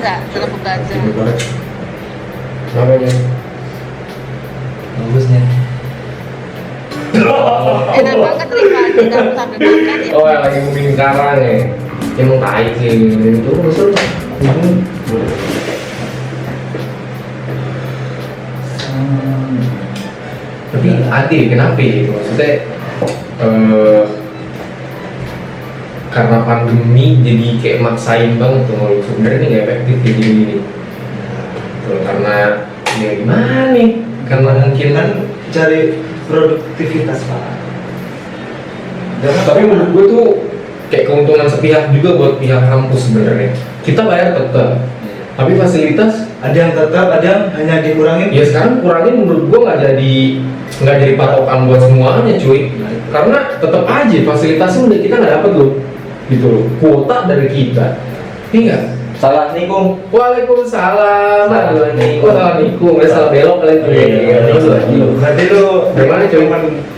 nggak dalam membaca? Namanya Bagusnya. Enak banget Rifani kamu sambil makan ya. oh yang lagi bikin karang ya. Emang tai sih itu betul. Tapi adil kenapa ya? Maksudnya karena pandemi jadi kayak maksain banget tuh kalau sebenarnya ini nggak efektif kayak gini. Karena ya gimana nih? Karena mungkin Kan cari produktivitas pak. tapi menurut gue tuh kayak keuntungan sepihak juga buat pihak kampus sebenarnya. Kita bayar tetap, tapi fasilitas Ada yang tetap, ada yang hanya dikurangin. ya sekarang kurangin menurut gue nggak jadi patokan buat semuanya cuy. Karena tetap aja fasilitasnya udah kita nggak dapet loh, gitu loh. Kuota dari kita, iya. Salah nih Kung. Waalaikumsalam. Waalaikumsalam. Udah salah belok kali itu. Iya, Berarti lu Dari mana cuy?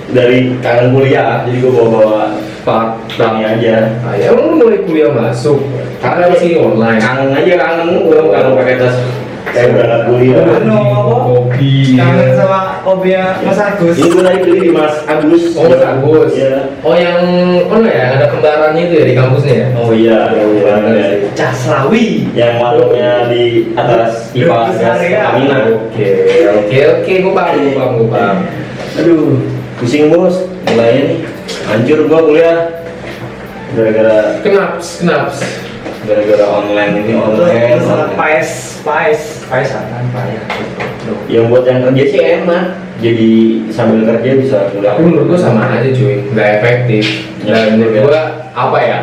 Dari kangen kuliah, jadi gua bawa Pak. ini aja. Ya lu mulai kuliah masuk. Karena masih online. Kangen aja kangen, gua kangen pakai tas. Kayak berangkat kuliah. Anu, apa? Kopi. kangen sama kopinya Mas Agus. Ini gua tadi beli di Mas Agus. Oh, Mas Agus. Iya. Oh yang mana ya? Ada kembarannya itu ya di kampusnya ya? Oh iya, yang ya. Caslawi. Yang warungnya di atas IPA Gas Pertamina. Oke, gue paham. Aduh, pusing bos. Mulainya nih, hancur gua kuliah. Gara-gara online ini online. Terus sama PAES apa ya? Yang buat yang kerja sih enak. Jadi sambil kerja bisa kuliah. Tapi menurut gue sama aja cuy, nggak efektif. Dan menurut gue apa ya?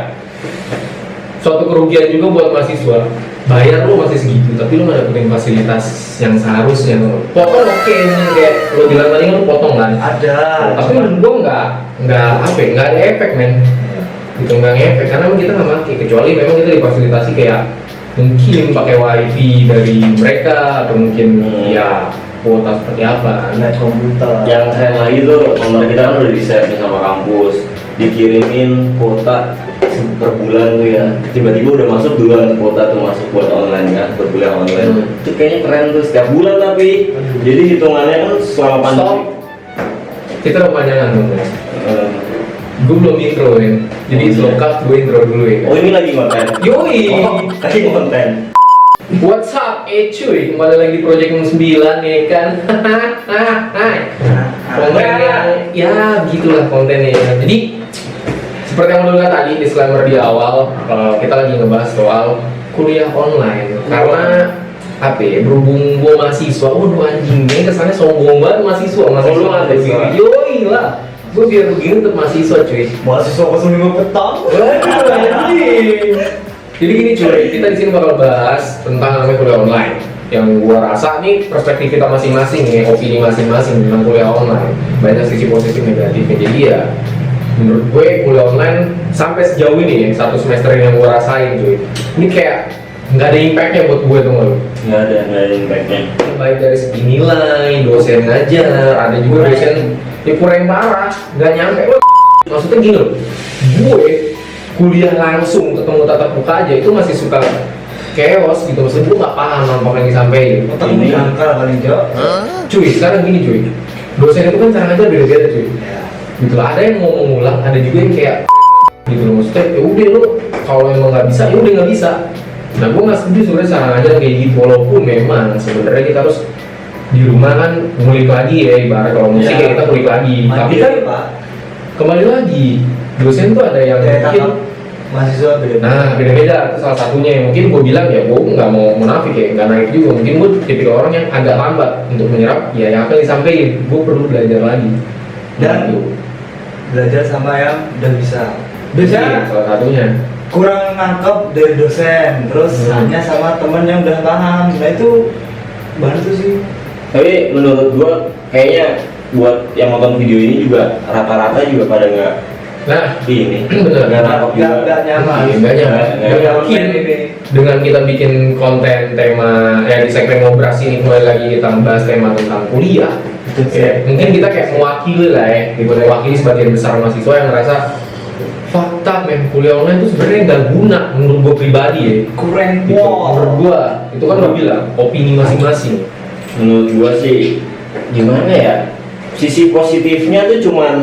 Suatu kerugian juga buat mahasiswa. Bayar lu masih segitu, tapi lu nggak dapetin fasilitas yang seharusnya. Potong oke nih, kayak lu bilang tadi kan lu potong kan. Ada. Tapi menurut gue nggak apa ya, nggak ada efek men. Gitu nggak efek karena memang kita nggak pakai, kecuali memang kita difasilitasi kayak mungkin pakai wifi dari mereka atau mungkin ya kuota seperti apa. Net komputer. Yang keren lagi tuh nomor kita kan udah di set nih sama kampus, dikirimin kuota per bulan tuh ya. Tiba-tiba udah masuk duluan kuota tuh masuk buat online kan, buat kuliah online. Itu kayaknya keren tuh setiap bulan tapi. Jadi hitungannya kan selama pandemi. Stop. Kita kepanjangan dong guys. Gue belum intro ya. Jadi Oh, iya. selengkap gue intro dulu ya. Oh ini lagi konten. Yoi. Oh, lagi konten. What's up, cuy? Kembali lagi di Project 9 ya kan? Konten yang ya gitulah kontennya ya. Jadi seperti yang udah bilang tadi disclaimer di awal, kita lagi ngebahas soal kuliah online. Karena apa ya, berhubung gue mahasiswa, waduh anjingnya kesannya sombong banget mahasiswa. lu mahasiswa. Yoi lah. Gue biar begini untuk mahasiswa cuy. Mahasiswa pas minggu petang. Waduh, anjing. Jadi gini cuy, kita di sini bakal bahas tentang namanya kuliah online. Yang gua rasa nih perspektif kita masing-masing nih, opini masing-masing tentang kuliah online. Banyak sisi positif negatifnya. Jadi ya, menurut gue kuliah online sampai sejauh ini satu semester yang gua rasain cuy. Ini kayak nggak ada impactnya buat gue tuh nggak lu? Nggak ada impactnya. Baik dari segi nilai, dosen ngajar, ada juga dosen yang kurang parah, nggak nyampe. Maksudnya gini loh, gue kuliah langsung ketemu tatap muka aja itu masih suka chaos gitu, maksudnya gue nggak paham apa yang disampaikan. Ketemu Ini jangkar paling jauh. cuy, sekarang gini cuy, dosen itu kan cara ngajar beda-beda cuy. Gitu lah, ada yang ngomong ulang, ada juga yang kayak gitu loh, maksudnya ya udah lo kalau emang nggak bisa, ya udah nggak bisa. Nah gue nggak setuju sebenarnya cara ngajar kayak gitu, walaupun memang sebenarnya kita harus di rumah kan ngulik lagi ya, ibarat kalau musik ya kita ngulik lagi. Tapi kan Pak. kembali lagi dosen tuh ada yang mungkin mahasiswa beda. nah beda-beda, itu salah satunya yang mungkin gue bilang ya gue nggak mau munafik ya, nggak naik juga, mungkin gue tipikal orang yang agak lambat untuk menyerap ya yang apa yang disampaikan, gue perlu belajar lagi Dan gitu. belajar sama yang udah bisa. Iya, Biasanya salah satunya kurang nangkep dari dosen, terus hanya sama teman yang udah paham. Nah itu bantu sih. Tapi menurut gua kayaknya buat yang nonton video ini juga rata-rata juga pada nggak nah ini bener. nggak nangkep juga. Nggak nyaman. Nggak nyaman. Nggak Gue nyaman. yakin dengan kita bikin konten tema ya di segmen ngobras ini kembali lagi kita bahas tema tentang kuliah. Ya, mungkin kita kayak mewakili lah ya, gitu, mewakili sebagian besar mahasiswa yang ngerasa fakta up men, kuliah online tuh sebenarnya nggak guna menurut gue pribadi ya. Kurang Gitu. Menurut gua itu kan lo bilang opini masing-masing. Menurut gua sih gimana ya, sisi positifnya tuh cuman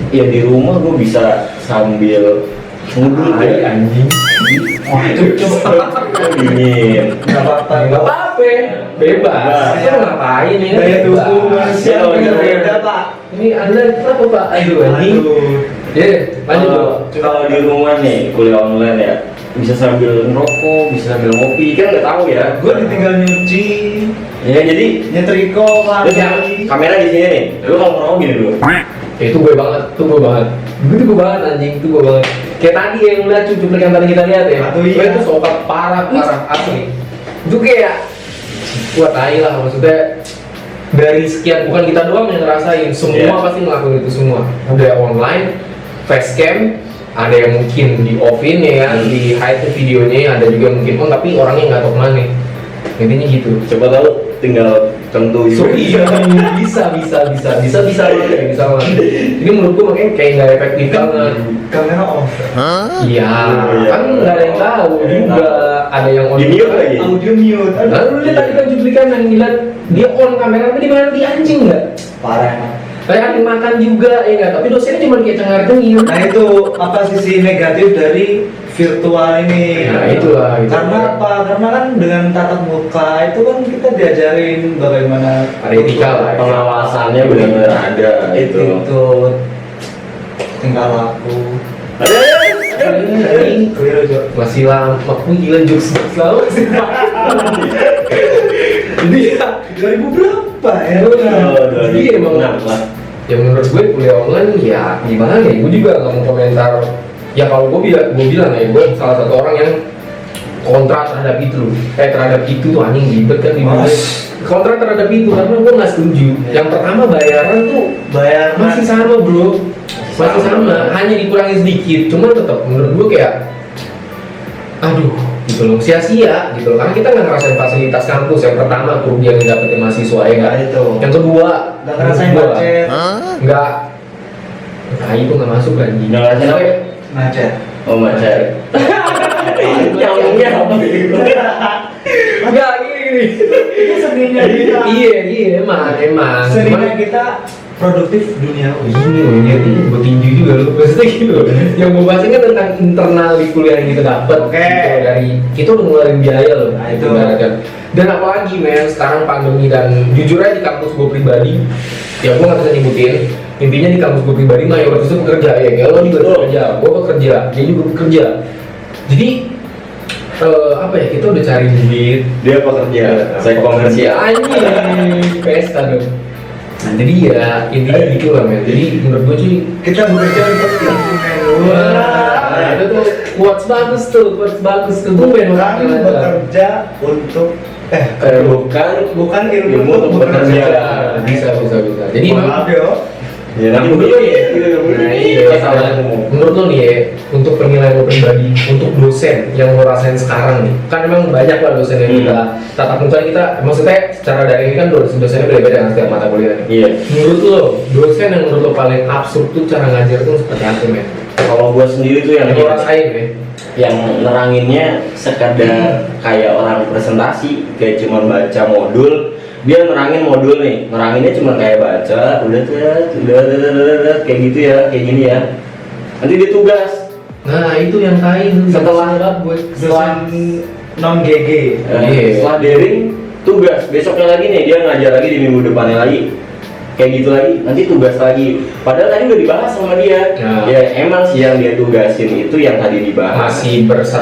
ya di rumah gua bisa sambil ngudut ya. Anjing. Dingin. Nggak apa-apa. Nggak apa-apa, bebas. Kita mau ngapain ya? Daya Bebas. dukung manusia Ya, beda pak. Ini anda kenapa pak? Aduh anjing. Ya, lanjut dong. Kalau di rumah nih kuliah online ya bisa sambil ngerokok, bisa sambil ngopi, kan nggak tahu ya. Gue ditinggal nyuci, Ya jadi nyetrika, terus yang lagi. kamera di sini nih, lu kalau ngerokok gini dulu. Itu gue banget, gue banget anjing, itu gue banget. Kayak tadi yang lihat cuplikan yang tadi kita lihat ya, Aduh, gue iya. itu sokat parah asli. Itu kayak kuat aja lah maksudnya. Dari sekian bukan kita doang yang ngerasain, semua Iya. pasti ngelakuin itu semua. Udah online, facecam, ada yang mungkin di offin ya kan, di hide tuh videonya, ada juga yang mungkin on tapi orangnya nggak tahu kemana. Intinya gitu. Coba tahu tinggal tentu So, iya, bisa banget. Ini menurut gue makanya kayak nggak efektif banget. Kamera off. Iya, Iya. kan nggak ada yang tahu juga. Ada yang on. Di mute lagi. Audio mute. Aduh, Lalu lihat tadi kan cuplikan yang ngeliat dia on kamera tapi di mana di anjing nggak? parah emang. Kayak anjing makan juga ya nggak? Tapi dosennya cuma kayak cengar-cengir. Nah itu apa sisi negatif dari virtual ini? Nah, itulah, gitu. Karena apa? Karena kan dengan tatap muka itu kan kita diajarin bagaimana Ada etika lah, ya. pengawasannya benar-benar ada itu itu. tinggal laku. Ada. Anjing. Keliru Jo. Masih lama, aku gila jokes selalu sih. Jadi ya, 2000 berapa ya? Iya, emang. lah. Ya menurut gue kuliah online ya gimana ya, gue juga nggak mau komentar. Ya kalau gue bilang ya, gue salah satu orang yang kontra terhadap itu loh. Terhadap itu tuh anjing ribet kan dimana. Kontra terhadap itu karena gue nggak setuju. Yang pertama bayaran tuh Bayar masih sama bro, masih sama, hanya dikurangi sedikit. Cuman tetap menurut gue kayak, aduh, gitu loh, sia-sia gitu loh. Karena kita nggak ngerasain fasilitas kampus. Yang pertama kerugian yang dapetin mahasiswa ya nggak. Nah, itu. Yang kedua, Nggak ngerasain macet. nggak, nah itu nggak masuk lagi. Nggak ngerasain apa? Macet. Oh macet. Nyambungnya apa gitu? Nggak gini. Itu seninya kita. Iya emang. Seninya kita produktif dunia. Ini loh, ini gue tinju juga loh. Maksudnya gitu loh. Yang gue bahas ini kan tentang internal di kuliah yang kita dapat. Oke. Gitu, dari kita udah ngeluarin biaya loh. Nah, itu. Ibaratkan. Dan apalagi men, sekarang pandemi dan jujur aja di kampus gue pribadi, ya gue nggak bisa nyebutin. Intinya di kampus gue pribadi mayoritas itu bekerja ya. Kayak lo juga bekerja, gue bekerja, dia juga bekerja. Jadi apa ya, kita udah cari duit. Dia pekerja, saya komersial. Anjing, pesta dong. Nah jadi ya intinya gitu lah men. Jadi menurut gue cuy, Kita bekerja untuk konsumen. wah, itu tuh quotes bagus tuh. Gue pengen Bukan orang bekerja untuk bukan ilmu untuk bekerja. Bisa. Jadi maaf yo. Ya nanti menurut lo ya, Nah, iya, menurut lo nih ya, untuk penilaian lo pribadi, untuk dosen yang lo rasain sekarang nih, kan emang banyak lah dosen yang kita tatap muka kita, maksudnya secara daring ini kan dosennya beda-beda dengan setiap mata kuliah. Iya. Menurut lo, dosen yang menurut lo paling absurd tuh cara ngajar tuh seperti apa men? Kalau gua sendiri tuh yang Yang lo rasain ya? yang neranginnya sekadar kayak orang presentasi, kayak cuma baca modul. Dia nerangin modul nih, neranginnya cuma kayak baca, udah kayak gitu ya, kayak gini ya. Nanti dia tugas. Nah itu yang kain Setelah Dosen non GG. Iya. Setelah daring tugas, besoknya lagi nih dia ngajar lagi di minggu depannya lagi. Kayak gitu lagi, nanti tugas lagi. Padahal tadi udah dibahas sama dia. Ya. Ya emang sih yang dia tugasin itu yang tadi dibahas.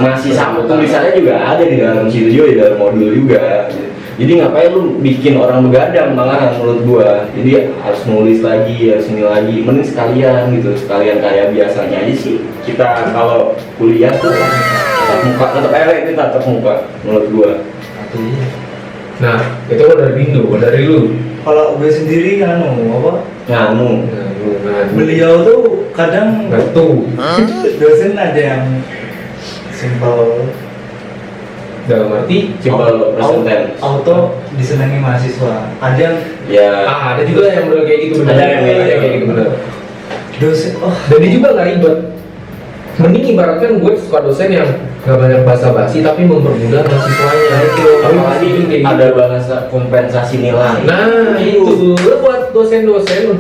Masih sama tulisannya juga ada di dalam situ juga, di dalam modul juga. Jadi ngapain lu bikin orang begadang malahan menurut gua. Jadi harus nulis lagi, harus ini lagi. Mending sekalian gitu, sekalian kayak biasanya aja sih. Kita kalau kuliah tuh tatap muka, tetap itu tatap muka menurut gua. Nah itu lo dari Indo, dari lu. Kalau gue sendiri apa? Nganu. Beliau tuh kadang Betul. dosen ada yang simple, Dalam arti Simple present tense. auto disenangi mahasiswa. Ada yang Ya. ada juga yang bener kayak gitu bener. Ada yang kayak gitu bener. dosen Dan dia juga nggak ribet. Mending ibaratkan gue suka dosen yang gak banyak basa-basi tapi mempermudah mahasiswanya itu. Apalagi ada bahasa kompensasi nilai. Nah itu, lo buat dosen-dosen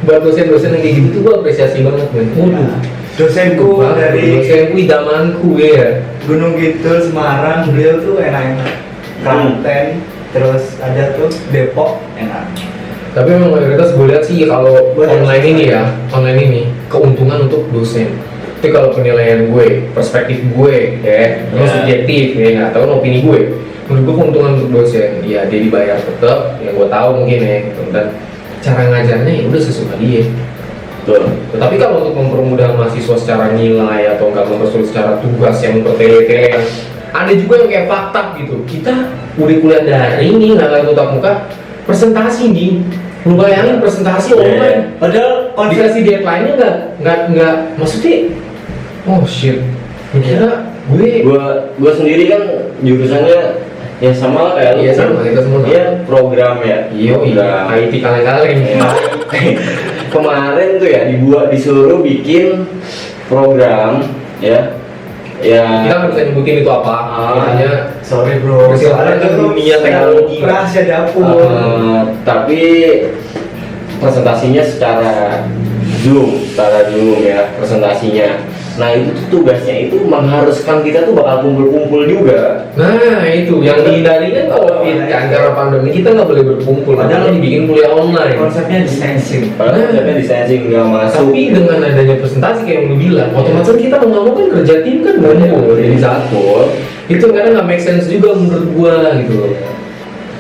buat dosen-dosen yang kayak gitu tuh gue apresiasi banget men. Waduh, Dosenku dari dosenku idamanku ya. Gunung Kidul, Semarang, beliau tuh enak-enak. Klaten, terus ada tuh Depok, enak. Tapi memang mayoritas gue lihat sih kalau online ini ya, online ini keuntungan untuk dosen. Tapi kalau penilaian gue, perspektif gue, ya, itu subjektif, ya nggak tahu opini gue. Menurut gue keuntungan untuk dosen, ya dia dibayar tetap, yang gue tahu mungkin ya, gitu. Dan cara ngajarnya ya udah sesuka dia. Betul. Tetapi kalau untuk mempermudah mahasiswa secara nilai atau nggak mempersulit secara tugas yang bertele-tele, ada juga yang kayak fakta gitu. Kita udah kuliah daring nih, nggak tatap muka, presentasi nih. Lu bayangin presentasi online. Padahal konsep Dikasih deadline-nya nggak maksudnya oh shit kira gue sendiri kan jurusannya ya sama lah kayak lu. Iya, sama, kita semua. Iya, program ya. iya IT kaleng-kaleng Ya. Kemarin tuh ya disuruh bikin program ya. Ya. kita nggak bisa nyebutin itu apa intinya sorry bro, Soalnya kan dunia teknologi. rahasia dapur. Tapi presentasinya secara Zoom ya presentasinya. Nah itu tuh tugasnya itu mengharuskan kita tuh bakal kumpul-kumpul juga. nah itu yang dihindari kan COVID kan karena pandemi kita nggak boleh berkumpul padahal dibikin kuliah online Konsepnya distancing. Padahal konsepnya distancing nggak masuk. tapi dengan adanya presentasi kayak yang lu bilang otomatis kita mau nggak mau kan kerja tim kan ngumpul jadi satu itu kadang nggak make sense juga menurut gua gitu loh.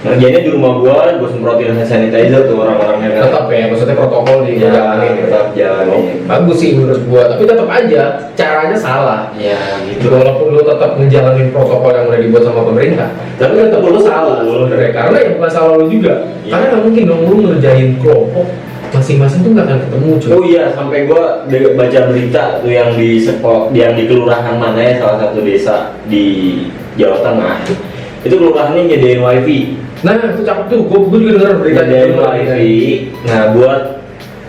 Ngerjainnya di rumah gua semprotin hand sanitizer tuh orang-orangnya kan. Tetap ya maksudnya protokol di Ya, jalanin ya. tetap jalanin. Bagus sih menurut gua tapi tetap aja caranya salah Ya gitu. gitu. Walaupun lu tetap ngejalanin protokol yang udah dibuat sama pemerintah tapi tetap lu salah sebenarnya karena ya bukan salah lu juga Iya. karena nggak mungkin dong lu ngerjain kelompok masing-masing tuh nggak akan ketemu cuy. Oh iya, sampai gua baca berita tuh yang di yang di kelurahan mana ya, salah satu desa di Jawa Tengah. Itu kelurahannya nyediain wifi. Nah itu cakep tuh, gue juga denger berita Nyediain wifi. Nah buat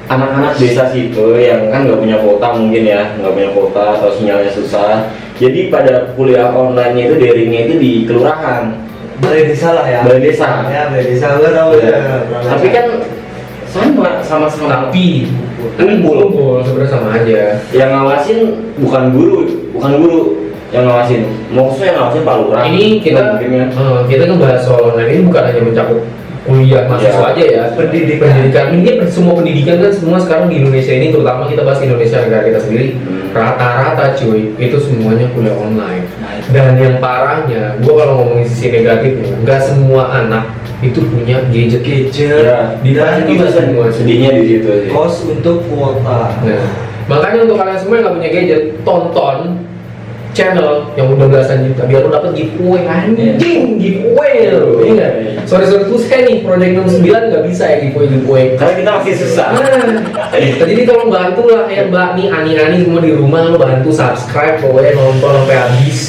anak-anak desa situ yang kan nggak punya kuota mungkin ya, nggak punya kuota atau sinyalnya susah. Jadi pada kuliah online itu daringnya itu di kelurahan. Balai desa lah ya. Balai desa. Ya, balai desa gue tahu Ya. ya. Tapi kan sama-sama tapi kumpul sebenarnya sama aja. yang ngawasin bukan guru yang ngawasin, maksudnya yang ngawasin Pak Lurah. Ini kita kita ngebahas soal online ini bukan hanya mencakup kuliah mahasiswa Ya. aja ya. Pendidikan. Ini kan semua pendidikan kan semua sekarang di Indonesia ini terutama kita bahas Indonesia negara kita sendiri rata-rata cuy itu semuanya kuliah online. Dan yang parahnya, gua kalau ngomongin sisi negatifnya, nggak semua anak itu punya gadget. Ya, Ditanya itu kita semua sedihnya di situ sih. Kos untuk kuota. Nah, makanya untuk kalian semua yang nggak punya gadget, tonton channel yang udah belasan juta biar lo dapet giveaway anjing giveaway lo iya nggak? Sorry tuh saya nih project 69 nggak bisa ya giveaway Karena kita masih susah. nah, jadi tolong bantu lah ya mbak nih ani semua di rumah lo bantu subscribe pokoknya nonton sampai habis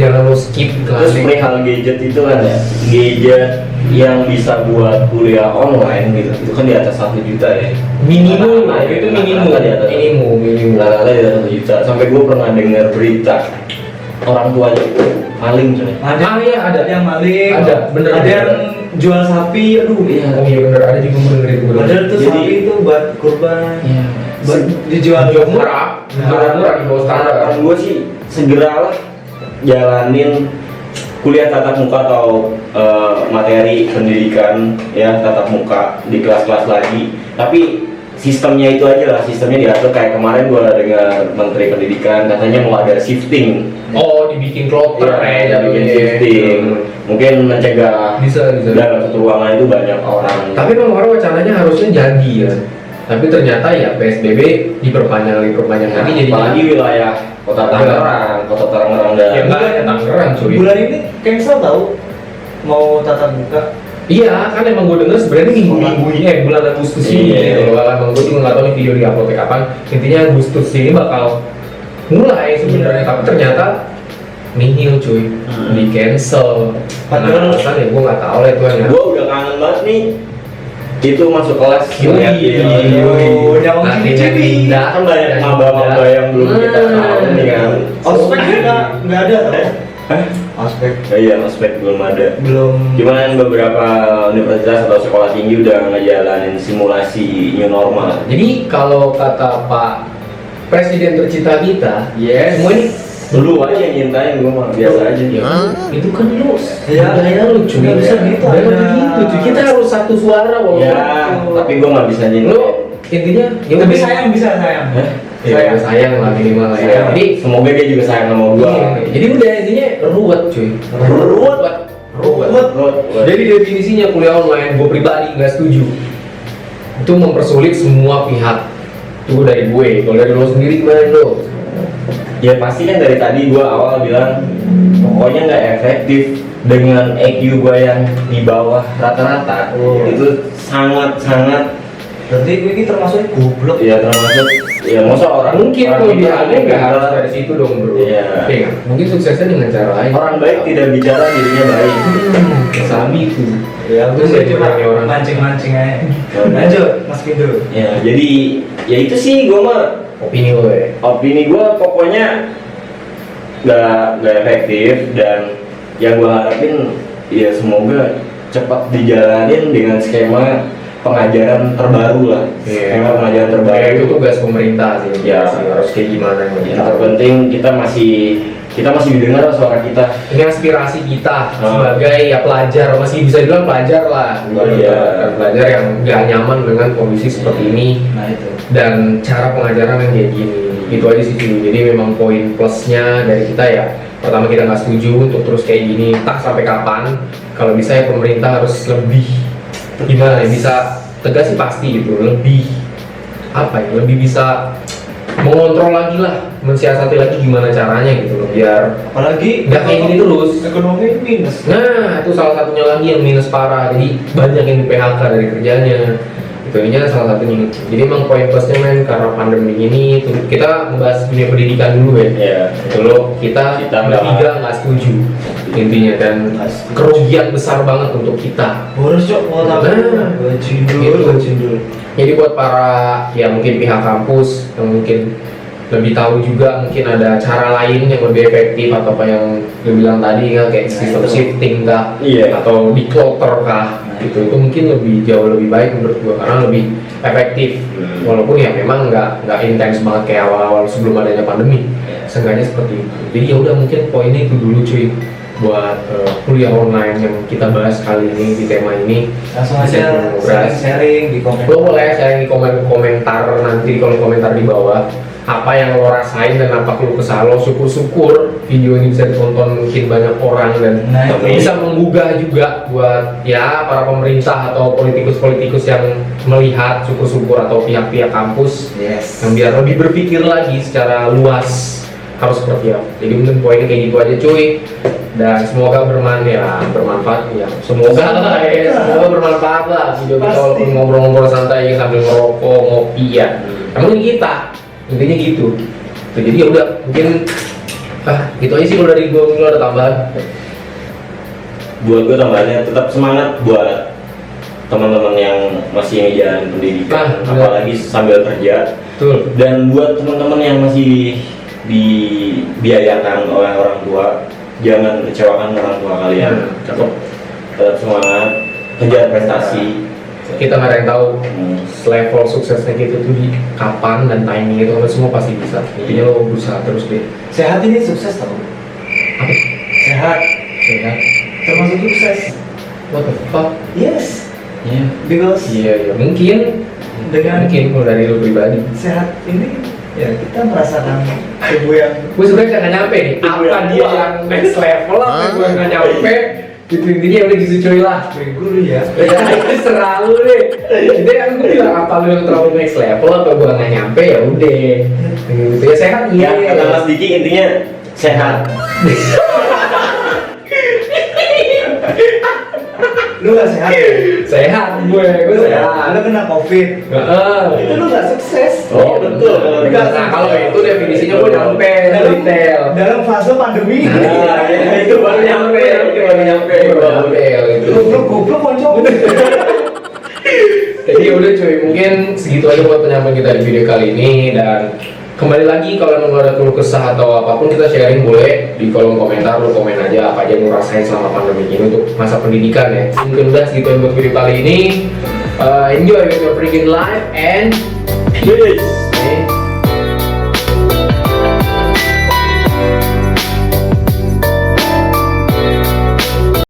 jangan lo skip Terus kelas perihal gadget itu kan ya, gadget yang bisa buat kuliah online gitu, itu kan di atas 1 juta ya. minimum Rata-rata itu ya, minimum rata-rata di atas. minimum Rata-rata di atas 1 juta. Sampai gue pernah dengar berita orang tuanya itu maling coy. iya ada yang maling. Ada, bener. Ada yang jual sapi, aduh. Iya. oh iya bener ada juga gue denger itu gue Padahal tuh Jadi- sapi itu buat kurban. Iya. Buat dijual murah murah di bawah standar Harapan gue sih segeralah jalanin kuliah tatap muka atau materi pendidikan ya tatap muka di kelas-kelas lagi. Tapi sistemnya itu aja lah, sistemnya diatur kayak kemarin gue dengar Menteri Pendidikan katanya mau ada shifting. oh dibikin kloter Iya, bikin shifting. Mungkin mencegah bisa dalam satu ruangan itu banyak orang. tapi memang orang wacananya harusnya jadi ya tapi ternyata ya PSBB diperpanjang lagi jadi apalagi wilayah Kota Tangerang, ya dan enggak ya Tangerang cuy Bulan ini cancel tahu mau tatap muka. iya kan emang gue denger sebenarnya minggu ini bulan Agustus ini Iya. gitu. Kalau emang gue juga nggak tahu nih video di upload kapan intinya Agustus ini bakal mulai sebenarnya tapi ternyata nihil cuy di cancel Padahal- alasan ya gue nggak tahu lah itu hanya gue udah kangen banget nih itu masuk kelas Yoi. Yang Nantinya pindah kan banyak maba-maba yang belum kita tahu nih kan. ospek juga nggak ada tau? Ospek Iya, ospek belum ada. belum. Cuman beberapa universitas atau sekolah tinggi udah ngejalanin simulasi new normal. Jadi kalau kata Pak Presiden tercinta kita, Yes. semua ini Dulu aja yang nyintain, gue mah biasa aja. itu kan lu Ya. gaya lu cuy. Nggak bisa gitu, Nggak ada. begitu cuy. Kita harus satu suara walaupun Ya, tapi gue nggak bisa nyintain. lu intinya ya Tapi udah. sayang bisa sayang. Hah? Ya, sayang lah minimal lah ya. Sayang. Jadi Semoga dia juga sayang sama gue. iya, jadi udah intinya ruwet cuy. Ruwet. Ruwet. Jadi definisinya kuliah online, gue pribadi nggak setuju. Itu mempersulit semua pihak. Itu dari gue. Kalau dari lo sendiri gimana lo? Ya pasti kan dari tadi gue awal bilang pokoknya nggak efektif dengan EQ gue yang di bawah rata-rata. Oh. Itu sangat-sangat Berarti gue ini termasuk goblok. ya termasuk ya masa orang Mungkin orang kelebihannya kita nggak harus bicara, dari situ dong bro. Iya. Nggak? Mungkin suksesnya dengan cara lain. orang baik tidak bicara dirinya baik. Sabi itu. Ya gue sih cuma orang. mancing-mancing aja. Lanjut Mas Pindu. Ya jadi ya itu sih gue mah Opini lo ya. opini gue pokoknya nggak efektif dan yang gue harapin ya semoga cepat dijalanin dengan skema pengajaran terbaru lah. Skema pengajaran terbaru Ya, itu tugas pemerintah sih. Ya. Harus kayak gimana yang terpenting kita masih didengar suara kita. Ini aspirasi kita Oh. sebagai ya pelajar, masih bisa dibilang pelajar lah. Oh, iya. Bukan pelajar yang nggak nyaman dengan kondisi seperti ini Nah itu. dan cara pengajaran yang kayak gini. Itu aja sih cuy. Jadi memang poin plusnya dari kita ya, pertama kita nggak setuju untuk terus kayak gini. Entah sampai kapan. Kalau bisa ya pemerintah harus lebih gimana ya, bisa tegas sih pasti gitu, lebih apa ya, lebih bisa mengontrol lagi lah, mensiasati lagi gimana caranya gitu loh, biar Apalagi nggak kayak gini terus. Ekonomi minus. Nah itu salah satunya lagi yang minus parah, jadi banyak yang di PHK dari kerjanya. Itu ininya salah satunya. Jadi emang poin plusnya men, karena pandemi ini tuh, kita membahas dunia pendidikan dulu ya. Ya. Itu loh, kita bertiga nggak setuju intinya, dan kerugian besar banget untuk kita. Boros cok mau tahu. Nah. Bajindul. Jadi buat para ya mungkin pihak kampus yang mungkin lebih tahu juga mungkin ada cara lain yang lebih efektif atau apa yang gue bilang tadi kan, kayak sistem shifting kah, Iya. atau declutter kah, gitu. Itu mungkin lebih jauh lebih baik menurut gue karena lebih efektif. Walaupun ya memang nggak intens banget kayak awal-awal sebelum adanya pandemi. Seenggaknya seperti itu. Jadi ya udah mungkin poinnya itu dulu cuy buat kuliah online yang kita bahas kali ini di tema ini. Langsung aja sharing di komen. Lo boleh sharing di komentar nanti di kolom komentar di bawah apa yang lo rasain dan apa keluh kesah lo. Syukur-syukur video ini bisa ditonton mungkin banyak orang dan Nah, itu. bisa menggugah juga buat ya para pemerintah atau politikus-politikus yang melihat, syukur-syukur, atau pihak-pihak kampus Yes. yang biar lebih berpikir lagi secara luas harus seperti apa. Jadi mungkin poinnya kayak gitu aja cuy, dan semoga bermanfaat ya, semoga lah ya, semoga bermanfaat lah video kita Pasti. walaupun ngobrol-ngobrol santai sambil ngerokok, ngopi ya, emang ini kita intinya gitu. Tuh, jadi ya udah mungkin gitu aja sih. Kalau dari gue mungkin lo ada tambahan. Buat gue tambahannya tetap semangat buat teman-teman yang masih ngejalanin pendidikan, Ah, apalagi sambil kerja. Betul. Dan buat teman-teman yang masih dibiayakan oleh orang tua, jangan kecewakan orang tua kalian. Tetap semangat, kejar prestasi. Kita nggak ada yang tahu Hmm. level suksesnya kita tuh di kapan dan timing itu kan semua pasti bisa. Intinya lo berusaha terus deh. Sehat ini sukses tau. Apa? Sehat Ya. termasuk sukses. What the fuck? Yes. Iya. Because Iya. Mungkin kalau dari lo pribadi. sehat ini ya kita merasakan tubuh yang Gue sebenarnya nggak nyampe nih. Apa dia yang next level apa gue nggak nyampe? Gitu intinya udah gitu cuy lah. guru ya. Ya itu selalu deh. Jadi kan gue bilang apa lu yang terlalu next level atau gue nggak nyampe ya udah. Gitu ya, sehat iya. Ya, kata Mas Diki intinya sehat. Lu gak sehat ya? Sehat gue sehat. Lu kena covid. Itu lu gak sukses. Oh, betul. Nah kalau itu definisinya gue nyampe detail. Dalam fase pandemi. Nah, itu baru nyampe, itu baru nyampe. Itu baru nyampe gitu. Goblok konco. Jadi ya udah cuy, mungkin segitu aja buat penyampaian kita di video kali ini. Dan kembali lagi kalau memang ada keluh kesah atau apapun, kita sharing boleh di kolom komentar. Lu komen aja apa aja yang lu rasain selama pandemi ini untuk masa pendidikan ya. Mungkin udah segitu aja buat video kali ini. Enjoy with your freaking life and Peace.